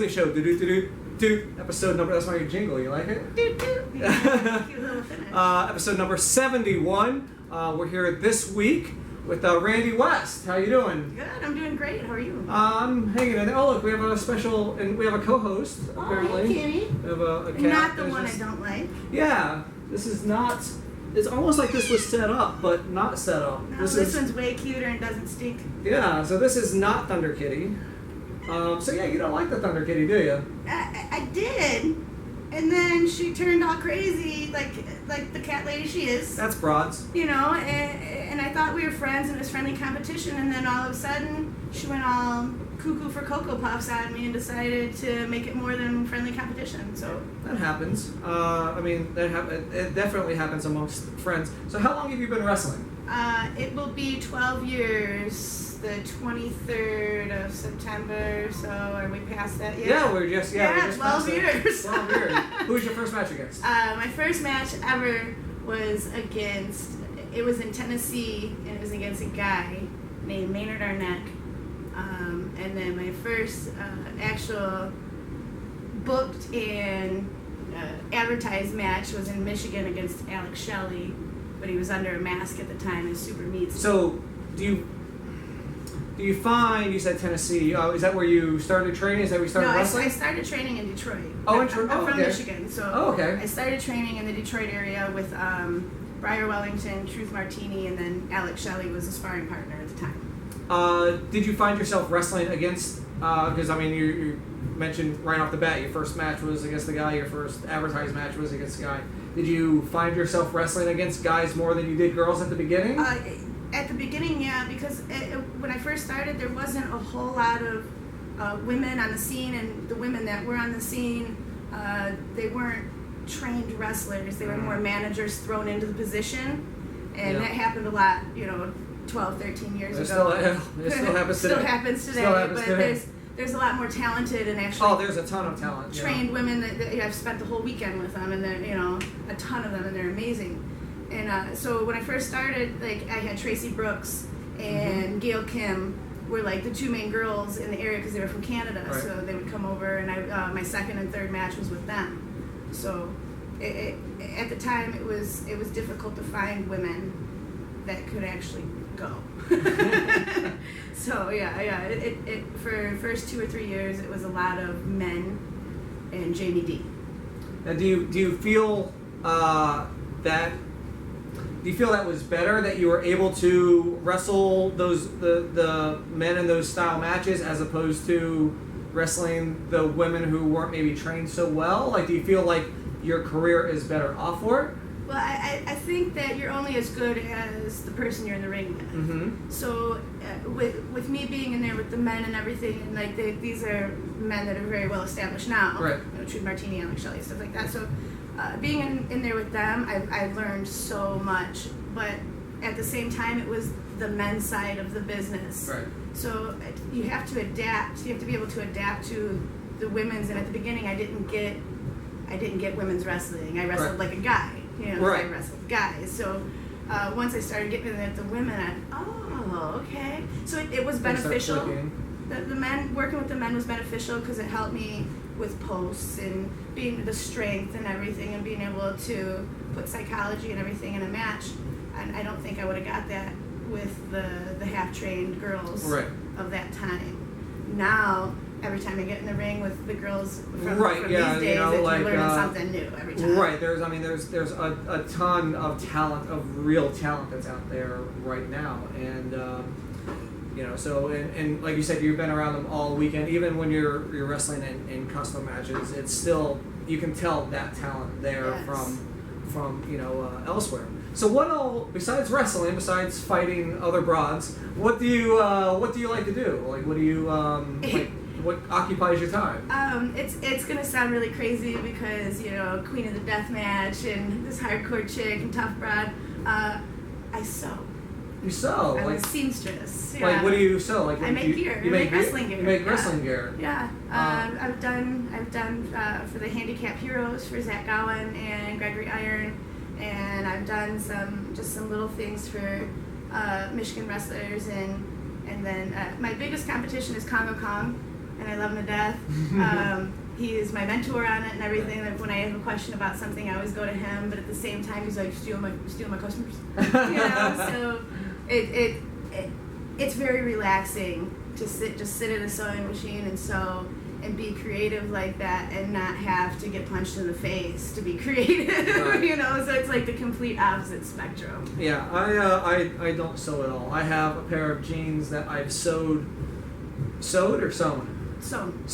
Beasley Show. Do episode number. That's my jingle. You like it? Yeah, cute little finish. Episode number 71. We're here this week with Randi West. How you doing? Good. I'm doing great. How are you? I'm hanging in there. Oh, look, we have a special, and we have a co-host. Apparently, hey, Kitty. We have a cat. Not the one I don't like. Yeah, this is not. It's almost like this was set up, but not set up. No, this one's way cuter and doesn't stink. Yeah, so this is not Thunder Kitty. So yeah, you don't like the Thunder Kitty, do you? I did, and then she turned all crazy, like the cat lady she is. That's broads. You know, and I thought we were friends and it was friendly competition, and then all of a sudden she went all cuckoo for Cocoa Puffs on me and decided to make it more than friendly competition. So that happens. It definitely happens amongst friends. So how long have you been wrestling? It will be 12 years, the 23rd of September. So are we past that yet? Yeah, we're just 12 years. 12 years. Who was your first match against? My first match ever was it was in Tennessee, and it was against a guy named Maynard Arnett. And then my first actual booked and advertised match was in Michigan against Alex Shelley, but he was under a mask at the time in Super Meets. So, do you find, you said Tennessee, is that where you started training? Is that where you started wrestling? No, I started training in Detroit. Oh, in Detroit. I'm from okay. Michigan, so okay. I started training in the Detroit area with Briar Wellington, Truth Martini, and then Alex Shelley was a sparring partner at the time. Did you find yourself wrestling against, because you mentioned right off the bat your first match was against the guy, your first advertised match was against the guy. Did you find yourself wrestling against guys more than you did girls at the beginning? At the beginning, yeah, because when I first started, there wasn't a whole lot of women on the scene, and the women that were on the scene, they weren't trained wrestlers. They were more managers thrown into the position, and that happened a lot, 12, 13 years ago. It still happens today. Still happens today, there's a lot more talented and actually. Oh, there's a ton of talent. Trained women that I've spent the whole weekend with them, and they're a ton of them, and they're amazing. And so when I first started, I had Tracy Brooks and Gail Kim were the two main girls in the area because they were from Canada, right. So they would come over, and my second and third match was with them. So at the time it was difficult to find women that could actually go. So it for the first 2 or 3 years it was a lot of men and Jamie D. Now, do you feel that? Do you feel that was better that you were able to wrestle the men in those style matches as opposed to wrestling the women who weren't maybe trained so well? Do you feel like your career is better off for it? Well, I think that you're only as good as the person you're in the ring with. Mm-hmm. So with me being in there with the men and everything, and these are men that are very well established now. Right. Truth Martini, Alex Shelley, stuff like that. So being in there with them, I've learned so much. But at the same time, it was the men's side of the business. Right. So you have to adapt. You have to be able to adapt to the women's. And at the beginning, I didn't get women's wrestling. I wrestled like a guy. Right. I wrestled guys. So once I started getting at the women, okay. So it was beneficial. The men, working with the men was beneficial because it helped me with posts and being the strength and everything, and being able to put psychology and everything in a match. And I don't think I would have got that with the half-trained girls of that time. Now, every time I get in the ring with the girls from these days, you're learning something new every time. Right. There's a ton of talent, of real talent that's out there right now, and so and like you said, you've been around them all weekend. Even when you're wrestling in custom matches, it's still, you can tell that talent there from elsewhere. So what all, besides wrestling, besides fighting other broads, what do you like to do? What do you what occupies your time? It's gonna sound really crazy because Queen of the Deathmatch and this hardcore chick and tough broad. I sew. You sew? I'm a seamstress. Yeah. What do you sew? I make gear. I make wrestling gear. You make wrestling gear. Yeah. I've done for the Handicap Heroes for Zach Gowen and Gregory Iron, and I've done some little things for Michigan wrestlers, and then my biggest competition is Congo Kong. and I love him to death. He is my mentor on it and everything. Like when I have a question about something, I always go to him. But at the same time, he's like steal my customers. You know, so it's very relaxing to sit at a sewing machine and sew and be creative like that, and not have to get punched in the face to be creative. Right. You know, so it's like the complete opposite spectrum. Yeah, I don't sew at all. I have a pair of jeans that I've sewed or sewn. Sewn.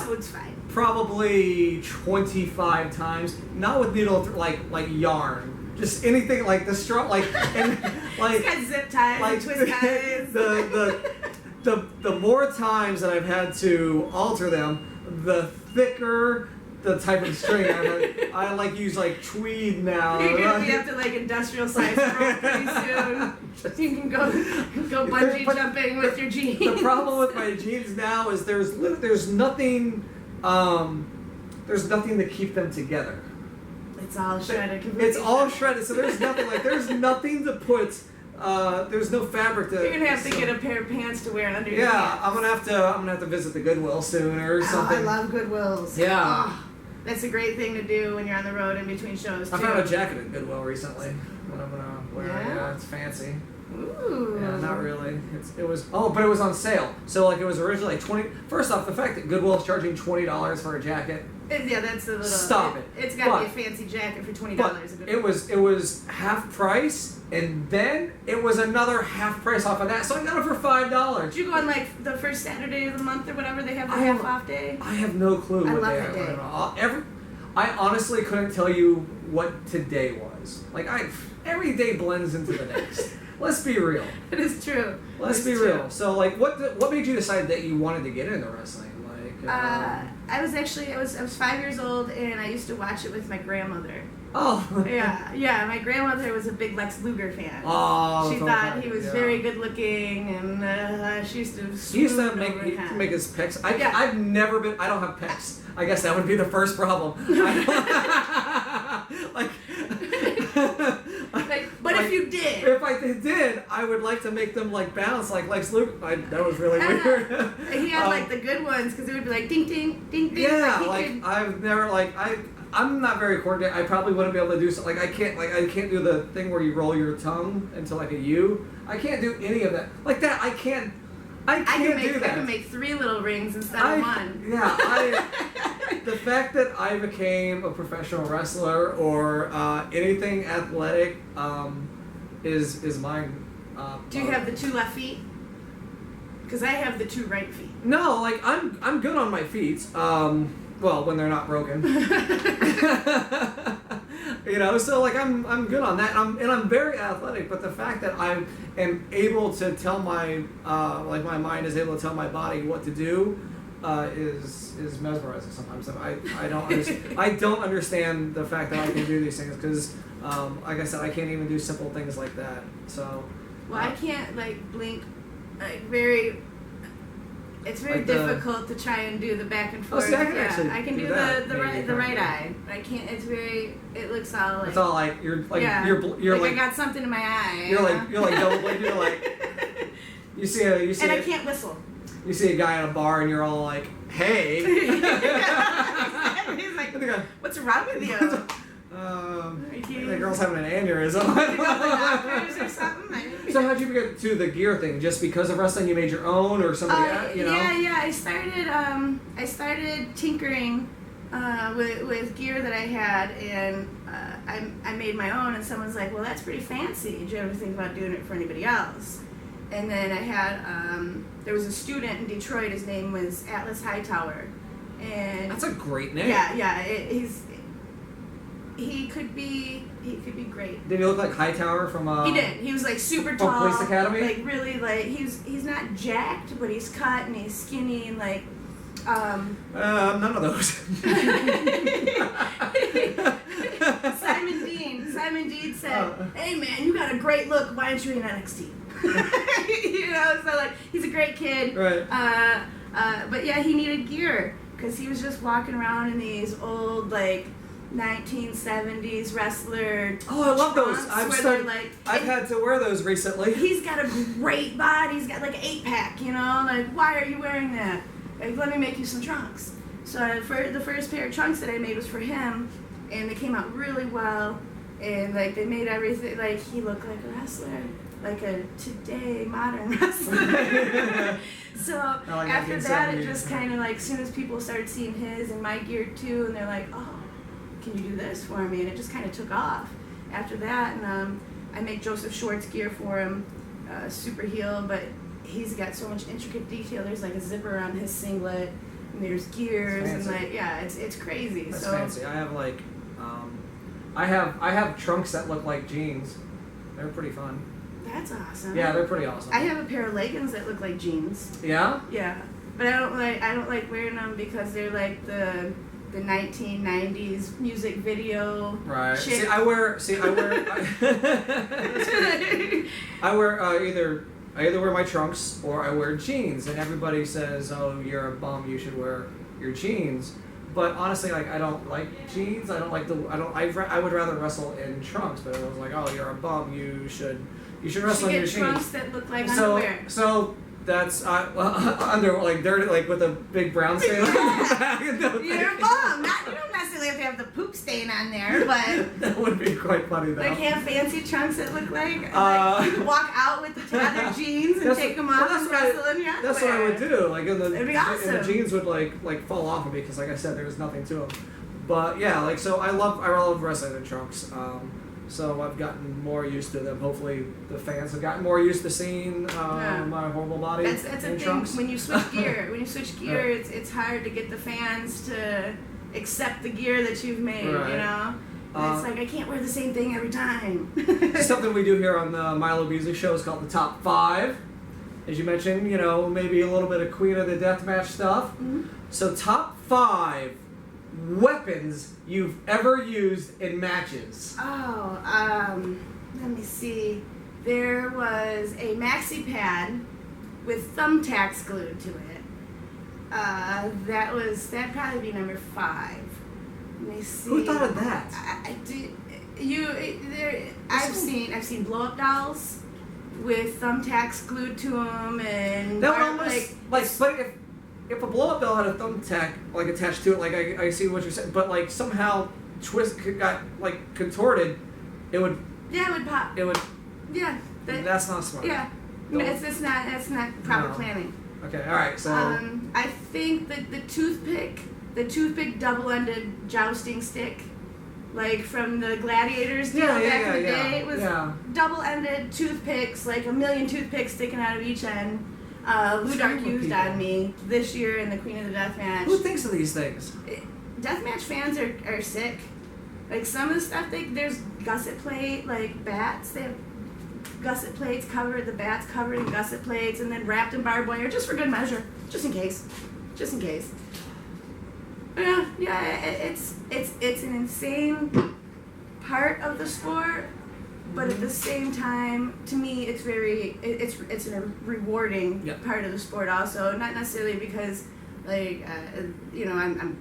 Sewed's fine. Probably 25 times. Not with needle, like yarn. Just anything like the straw, like and like. It's got zip ties, like twist ties. The more times that I've had to alter them, the thicker the type of string. I like use like tweed now. You're gonna be up to like industrial size pretty soon. You can go bungee jumping with your jeans. The problem with my jeans now is there's nothing to keep them together. It's all shredded. It's all shredded, so there's nothing there's nothing to put. There's no fabric to. You're gonna have to get a pair of pants to wear under your pants. Yeah, I'm gonna have to visit the Goodwill soon or something. I love Goodwills. Yeah. Oh, that's a great thing to do when you're on the road in between shows too. I found a jacket at Goodwill recently. What I'm gonna wear. Yeah, it's fancy. Ooh. Yeah, not really. It was on sale. So like it was originally like 20. First off, the fact that Goodwill is charging $20 for a jacket. Yeah, that's a little. Stop it. It's got to be a fancy jacket for $20. But it was half price, and then it was another half price off of that. So I got it for $5. Did you go on like the first Saturday of the month or whatever they have the half off day? I have no clue. I what love they that day. I honestly couldn't tell you what today was. Like every day blends into the next. Let's be real. It is true. Let's be real. So like, what made you decide that you wanted to get into wrestling? I was 5 years old, and I used to watch it with my grandmother. Oh. Yeah. My grandmother was a big Lex Luger fan. Oh. She thought he was very good looking, and she used to. He used to make his pecs. I've never been. I don't have pecs. I guess that would be the first problem. But if you did. If I did, I would like to make them like bounce like Lex Luger. That was really weird. He had like the good ones because it would be like ding ding ding ding. Yeah, I've never I'm not very coordinated. I probably wouldn't be able to do something. I can't do the thing where you roll your tongue into like a U. I can't do any of that. Like that, I can't do that. I can make 3 little rings instead of 1. Yeah, the fact that I became a professional wrestler or anything athletic is mine. Do you have the 2 left feet? Because I have the 2 right feet. No, like I'm good on my feet. Well, when they're not broken. You know, so like I'm good on that, and I'm very athletic. But the fact that I am able to tell my my mind is able to tell my body what to do is mesmerizing sometimes. I don't understand the fact that I can do these things because, like I said, I can't even do simple things like that. So. Well, I can't blink, It's very difficult to try and do the back and forth. Oh, see, I can do the right eye. I can't. It looks all like. It's all like you're I got something in my eye. You're like double blink. You're like. You see. And I can't whistle. You see a guy in a bar and you're all like, "Hey." He's like, "What's wrong with you?" The girl's having an aneurysm. Or something. So how'd you get to the gear thing? Just because of wrestling, you made your own, or something? Yeah. I started tinkering with gear that I had, and I made my own. And someone's like, "Well, that's pretty fancy. Did you ever think about doing it for anybody else?" And then I had there was a student in Detroit. His name was Atlas Hightower, and that's a great name. Yeah. He could be great. Did he look like Hightower from? He did. He was like super tall. From Police Academy. Like really, he's not jacked, but he's cut and he's skinny and like. None of those. Simon Dean said, "Hey man, you got a great look. Why aren't you in NXT?" So like he's a great kid. Right. But yeah, he needed gear because he was just walking around in these old 1970s wrestler. Oh, I love those. I've had to wear those recently. He's got a great body. He's got like an 8-pack, you know? Like, why are you wearing that? Like, let me make you some trunks. So for the first pair of trunks that I made was for him, and they came out really well. And like they made everything, like he looked like a wrestler, like a today modern wrestler. So like after that, it just kind of like, as soon as people started seeing his and my gear too, and they're like, oh, can you do this for me? And it just kind of took off after that. And I make Joseph Schwartz gear for him, super heel, but he's got so much intricate detail. There's like a zipper on his singlet, and there's gears, and like, yeah, it's crazy. That's fancy. I have like, I have trunks that look like jeans. They're pretty fun. That's awesome. Yeah, they're pretty awesome. I have a pair of leggings that look like jeans. Yeah? Yeah. But I don't like wearing them because they're like the 1990s music video. Right. Shit. I wear I either wear my trunks or I wear jeans, and everybody says, "Oh, you're a bum. You should wear your jeans." But honestly, like, I don't like jeans. I would rather wrestle in trunks. But it was like, "Oh, you're a bum. You should wrestle in your jeans." Trunks that look like underwear. So that's under like dirty, like with a big brown stain on the back. You're a bum. You don't necessarily have to have the poop stain on there, but that would be quite funny though. Like have fancy trunks that look like you could walk out with the tattered jeans and take them off and wrestle in your underwear. That's what I would do. Like it'd be awesome. And the jeans would like fall off of me because, like I said, there was nothing to them. But yeah, like so I love wrestling in trunks. So I've gotten more used to them. Hopefully the fans have gotten more used to seeing my horrible body that's in a thing. trunks. When you switch gear, it's hard to get the fans to accept the gear that you've made, right. You know? It's like, I can't wear the same thing every time. Something we do here on the Milo Beasley Show is called the Top 5. As you mentioned, you know, maybe a little bit of Queen of the Deathmatch stuff. Mm-hmm. So top 5 weapons you've ever used in matches. Oh, let me see. There was a maxi pad with thumbtacks glued to it. That'd probably be number 5. Let me see. Who thought of that? I've seen blow up dolls with thumbtacks glued to them, and that would almost but if a blow up doll had a thumbtack like attached to it, like I see what you're saying, but like somehow got like contorted, it would. Yeah, it would pop. It would. Yeah. That's not smart. Yeah. It's not proper planning. Okay. All right. So. I think that the toothpick double-ended jousting stick, like from the gladiators deal back in the day, it was double-ended toothpicks, like a million toothpicks sticking out of each end. Lou Dark used on me this year in the Queen of the Deathmatch. Who thinks of these things? Deathmatch fans are sick. Like some of the stuff, there's gusset plate, like bats. They have gusset plates covered, the bats covered in gusset plates, and then wrapped in barbed wire, just for good measure, just in case. Yeah, it's an insane part of the sport, but at the same time, to me, it's a rewarding part of the sport also. Not necessarily because, like, I'm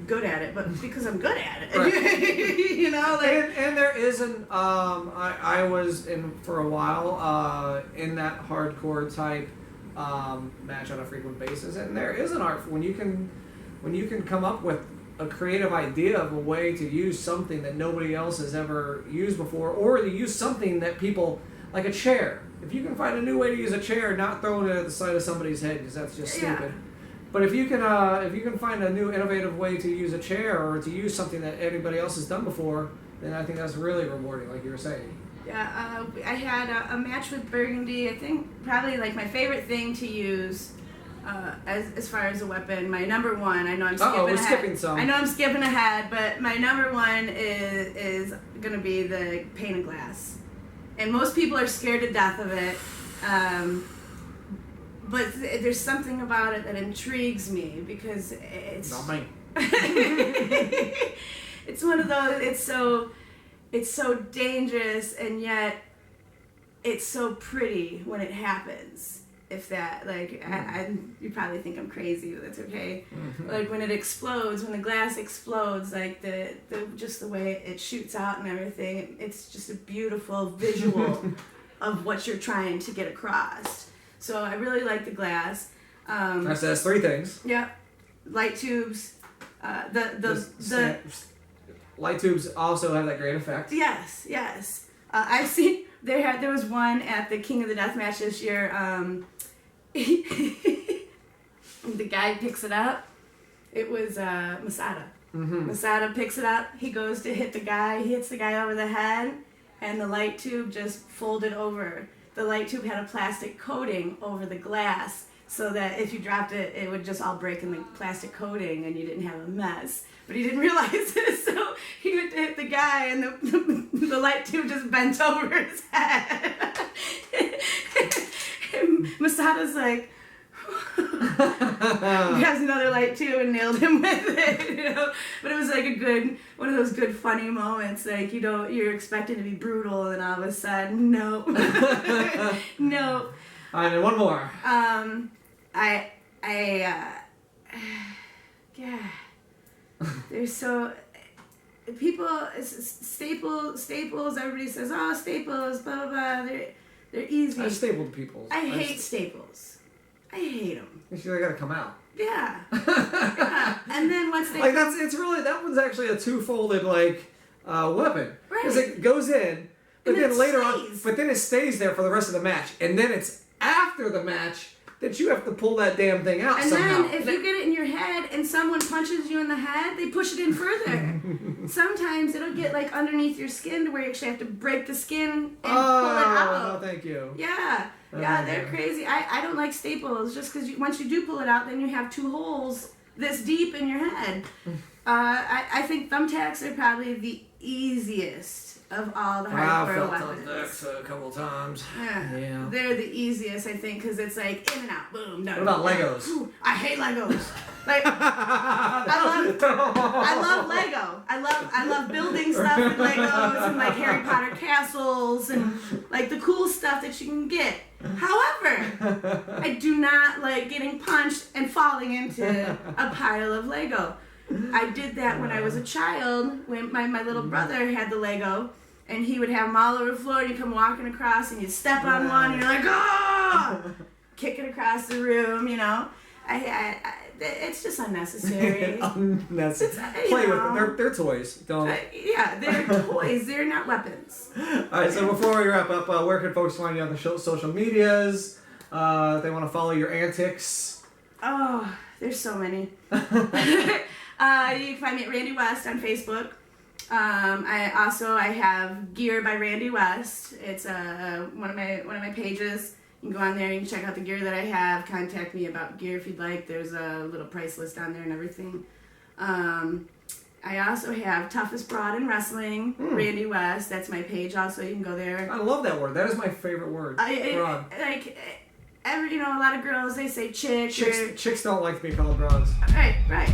good at it, but because I'm good at it. Right. You know, like. And there is I was in for a while in that hardcore type match on a frequent basis, and there is an art when you can come up with a creative idea of a way to use something that nobody else has ever used before, or to use something that people, like a chair. If you can find a new way to use a chair, not throwing it at the side of somebody's head, because that's just stupid. But if you can find a new innovative way to use a chair or to use something that anybody else has done before, then I think that's really rewarding, like you were saying. Yeah, I had a match with Burgundy. I think probably like my favorite thing to use as far as a weapon. My number one. I know I'm skipping ahead. Skipping some. I know I'm skipping ahead, but my number one is gonna be the pane of glass, and most people are scared to death of it. But there's something about it that intrigues me because it's. Not me. It's one of those. It's so dangerous, and yet it's so pretty when it happens. if that, like, you probably think I'm crazy, but that's okay. Like, when it explodes, when the glass explodes, like, just the way it shoots out and everything, it's just a beautiful visual of what you're trying to get across. So I really like the glass. That's 3 things. Yeah. Light tubes. The light tubes also have that great effect. Yes. I've seen, there was one at the King of the Deathmatch this year. The guy picks it up. It was Masada. Masada picks it up. He goes to hit the guy. He hits the guy over the head, and the light tube just folded over. The light tube had a plastic coating over the glass, so that if you dropped it, it would just all break in the plastic coating, and you didn't have a mess. But he didn't realize it, so he went to hit the guy, and the light tube just bent over his head. And Masada's like, grabs another light tube and nailed him with it, you know. But it was like one of those good funny moments. Like, you know, you're expecting to be brutal, and all of a sudden, no, no. And one more. Yeah. There's so people staples. Everybody says, oh, staples, blah blah blah. They're easy. I stapled people. I hate staples. I hate them. They gotta come out. Yeah. Yeah. And then once they like that one's actually a 2-folded like weapon because Right. it goes in, but And then it later stays. on, but then it stays there for the rest of the match, and then it's after the match that you have to pull that damn thing out And somehow. then if you get it in your head and someone punches you in the head, they push it in further. Sometimes it'll get like underneath your skin to where you actually have to break the skin and pull it out. No, thank you. Yeah, they're crazy. I don't like staples just because once you do pull it out, then you have 2 holes this deep in your head. I think thumbtacks are probably the easiest of all the hardcore weapons. Thumbtacks a couple times. Yeah. They're the easiest, I think, because it's like in and out, boom, done. What about Legos? Ooh, I hate Legos. Like, I love Lego. I love building stuff with Legos and like Harry Potter castles and like the cool stuff that you can get. However, I do not like getting punched and falling into a pile of Lego. I did that when I was a child, when my little brother had the Lego, and he would have them all over the floor, and you come walking across, and you step on one, and you're like, oh! Kick it across the room, you know. It's just unnecessary. Unnecessary. Play with them. They're toys. Don't. Yeah, they're toys. They're not weapons. All right, so before we wrap up, where can folks find you on the social medias? If they want to follow your antics. Oh, there's so many. You can find me at Randi West on Facebook. I have Gear by Randi West. It's one of my pages. You can go on there. You can check out the gear that I have. Contact me about gear if you'd like. There's a little price list on there and everything. I also have Toughest Broad in Wrestling, Randi West. That's my page. Also, you can go there. I love that word. That is my favorite word. Broad. A lot of girls, they say chick. Chicks don't like to be called broads. Right.